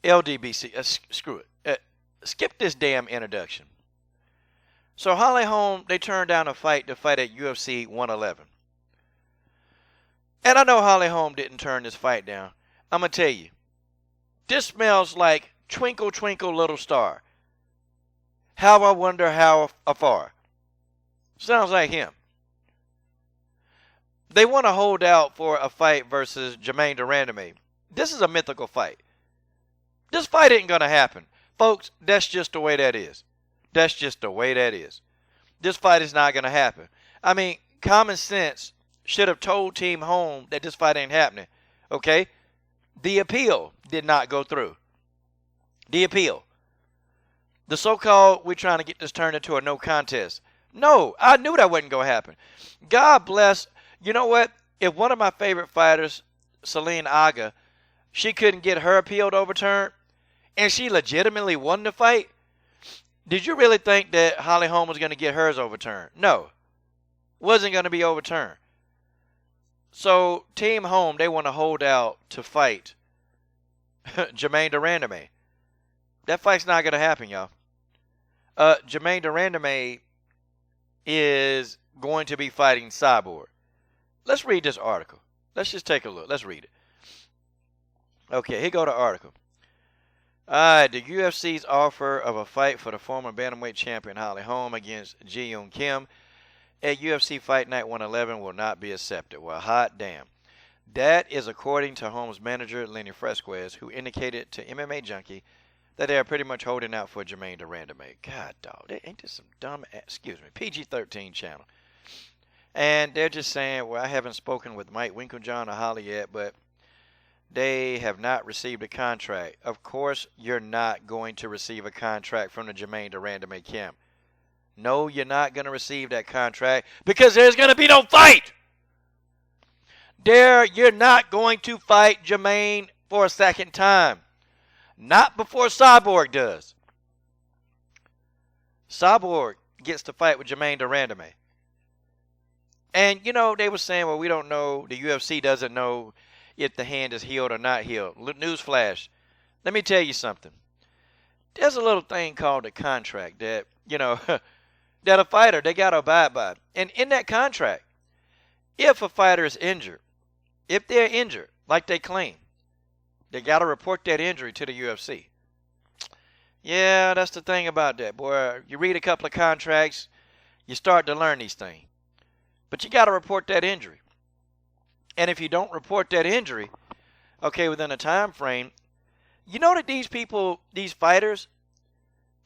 LDBC, screw it. Skip this damn introduction. So Holly Holm, they turned down a fight to fight at UFC 111. And I know Holly Holm didn't turn this fight down. I'm going to tell you, this smells like Twinkle Twinkle Little Star. How I wonder how afar. Sounds like him. They want to hold out for a fight versus Jermaine Randamie. This is a mythical fight. This fight ain't going to happen. Folks, that's just the way that is. That's just the way that is. This fight is not going to happen. I mean, common sense should have told Team Holm that this fight ain't happening. Okay? The appeal did not go through. The appeal. The so-called, we're trying to get this turned into a no contest. No, I knew that wasn't going to happen. God bless. You know what? If one of my favorite fighters, Celine Aga, she couldn't get her appeal overturned, and she legitimately won the fight, did you really think that Holly Holm was going to get hers overturned? No. Wasn't going to be overturned. So, Team Holm, they want to hold out to fight Jermaine Randamie. That fight's not going to happen, y'all. Jermaine Randamie is going to be fighting Cyborg. Let's read this article. Let's just take a look. Let's read it. Okay, here go the article. The UFC's offer of a fight for the former bantamweight champion Holly Holm against Ji-Yoon Kim at UFC Fight Night 111 will not be accepted. Well, hot damn. That is according to Holm's manager, Lenny Fresquez, who indicated to MMA Junkie that they are pretty much holding out for Jermaine Randamie. God, dog, ain't this some dumb, PG-13 channel. And they're just saying, well, I haven't spoken with Mike Winklejohn or Holly yet, but they have not received a contract. Of course, you're not going to receive a contract from the Jermaine Randamie camp. No, you're not going to receive that contract because there's going to be no fight. You're not going to fight Jermaine for a second time. Not before Cyborg does. Cyborg gets to fight with Jermaine Randamie. And, you know, they were saying, well, we don't know. The UFC doesn't know if the hand is healed or not healed. Newsflash. Let me tell you something. There's a little thing called a contract that, you know, that a fighter, they got to abide by. And in that contract, if a fighter is injured, if they're injured, like they claim, they got to report that injury to the UFC. Yeah, that's the thing about that, boy. You read a couple of contracts, you start to learn these things. But you got to report that injury. And if you don't report that injury, okay, within a time frame, you know that these people, these fighters,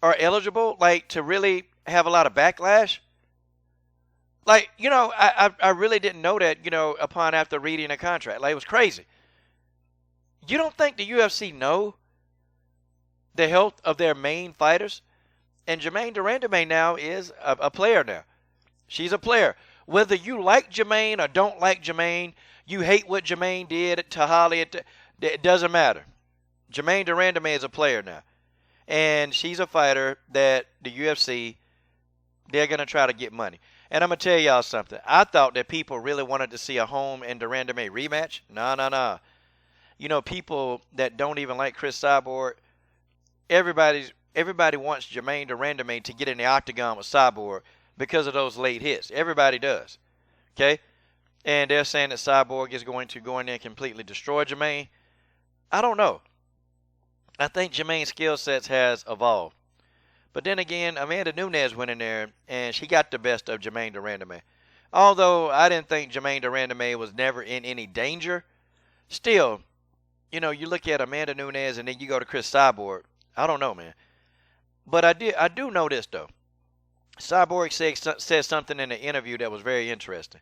are eligible, like, to really have a lot of backlash? Like, you know, I really didn't know that, you know, upon after reading a contract. Like, it was crazy. You don't think the UFC know the health of their main fighters? And Jermaine Randamie now is a player now. She's a player. Whether you like Jermaine or don't like Jermaine, you hate what Jermaine did to Holly, it doesn't matter. Jermaine Randamie is a player now. And she's a fighter that the UFC, they're going to try to get money. And I'm going to tell y'all something. I thought that people really wanted to see a Holm and Randamie rematch. No. You know, people that don't even like Chris Cyborg, everybody wants Jermaine Randamie to get in the octagon with Cyborg because of those late hits. Everybody does. Okay? And they're saying that Cyborg is going to go in there and completely destroy Jermaine. I don't know. I think Jermaine's skill sets has evolved. But then again, Amanda Nunes went in there and she got the best of Jermaine Randamie. Although I didn't think Jermaine Randamie was never in any danger, still, you know, you look at Amanda Nunes and then you go to Chris Cyborg. I don't know, man. But I do know this, though. Cyborg said something in the interview that was very interesting.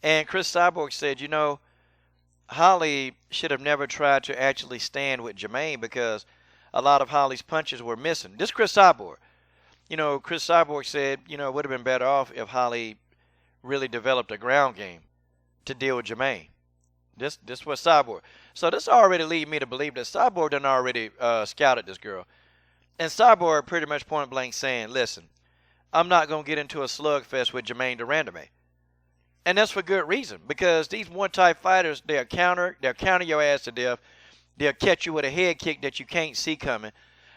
And Chris Cyborg said, you know, Holly should have never tried to actually stand with Jermaine because a lot of Holly's punches were missing. This Chris Cyborg. You know, Chris Cyborg said, you know, it would have been better off if Holly really developed a ground game to deal with Jermaine. This was Cyborg. So this already lead me to believe that Cyborg done already scouted this girl. And Cyborg pretty much point blank saying, listen, I'm not going to get into a slugfest with Jermaine Randamie. And that's for good reason. Because these one-type fighters, they'll counter your ass to death. They'll catch you with a head kick that you can't see coming.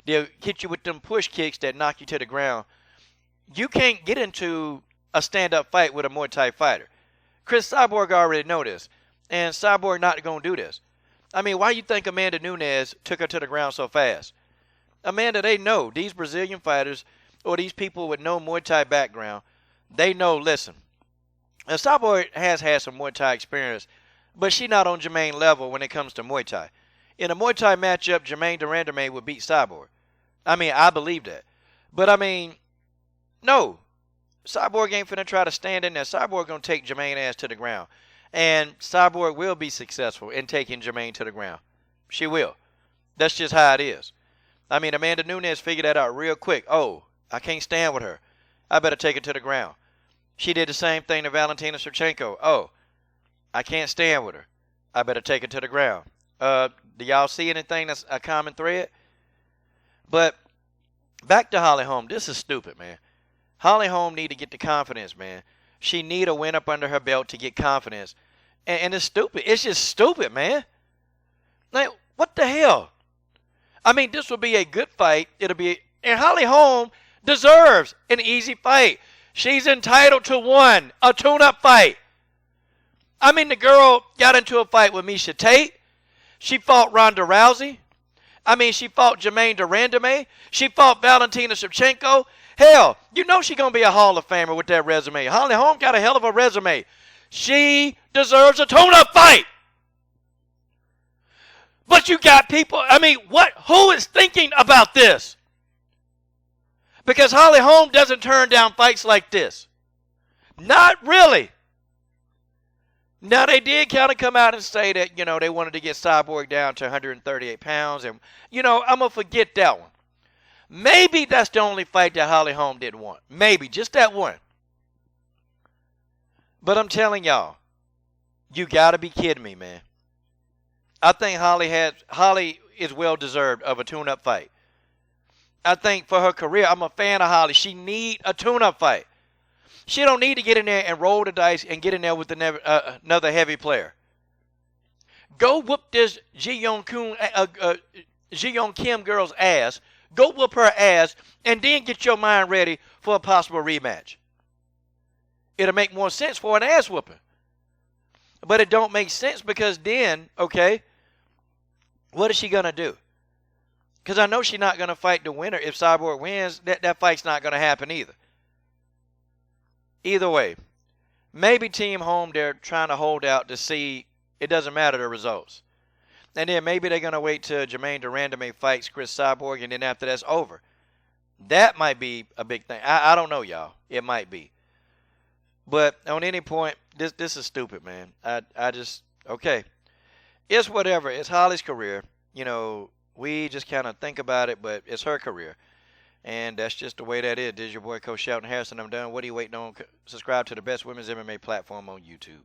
They'll hit you with them push kicks that knock you to the ground. You can't get into a stand-up fight with a Muay Thai fighter. Chris Cyborg already know this, and Cyborg not going to do this. I mean, why you think Amanda Nunes took her to the ground so fast? Amanda, they know, these Brazilian fighters or these people with no Muay Thai background, they know, listen, now Cyborg has had some Muay Thai experience, but she not on Jermaine level when it comes to Muay Thai. In a Muay Thai matchup, Jermaine Randamie would beat Cyborg. I mean, I believe that. But, I mean, no. Cyborg ain't finna try to stand in there. Cyborg gonna take Jermaine ass to the ground. And Cyborg will be successful in taking Jermaine to the ground. She will. That's just how it is. I mean, Amanda Nunes figured that out real quick. Oh, I can't stand with her. I better take her to the ground. She did the same thing to Valentina Shevchenko. Oh, I can't stand with her. I better take her to the ground. Do y'all see anything that's a common thread? But back to Holly Holm. This is stupid, man. Holly Holm need to get the confidence, man. She need a win up under her belt to get confidence. And it's stupid. It's just stupid, man. Like, what the hell? I mean, this will be a good fight. It'll be, and Holly Holm deserves an easy fight. She's entitled to one, a tune-up fight. I mean, the girl got into a fight with Miesha Tate. She fought Ronda Rousey. I mean, she fought Jermaine Randamie. She fought Valentina Shevchenko. Hell, you know she's going to be a Hall of Famer with that resume. Holly Holm got a hell of a resume. She deserves a tune-up fight. But you got people, I mean, who is thinking about this? Because Holly Holm doesn't turn down fights like this. Not really. Now, they did kind of come out and say that, you know, they wanted to get Cyborg down to 138 pounds. And, you know, I'm going to forget that one. Maybe that's the only fight that Holly Holm didn't want. Maybe, just that one. But I'm telling y'all, you got to be kidding me, man. I think Holly is well-deserved of a tune-up fight. I think for her career, I'm a fan of Holly. She need a tune-up fight. She don't need to get in there and roll the dice and get in there with another heavy player. Go whoop this Ji Yeon Kim girl's ass. Go whoop her ass and then get your mind ready for a possible rematch. It'll make more sense for an ass whooping. But it don't make sense because then, okay, what is she going to do? Because I know she's not going to fight the winner. If Cyborg wins, that fight's not going to happen either. Either way, maybe Team Holm, they're trying to hold out to see it doesn't matter the results. And then maybe they're going to wait till Jermaine Randamie fights Chris Cyborg, and then after that's over. That might be a big thing. I don't know, y'all. It might be. But on any point, this is stupid, man. I just, okay. It's whatever. It's Holly's career. You know, we just kind of think about it, but it's her career. And that's just the way that is. This is your boy, Coach Shelton Harrison. I'm done. What are you waiting on? Subscribe to the best women's MMA platform on YouTube.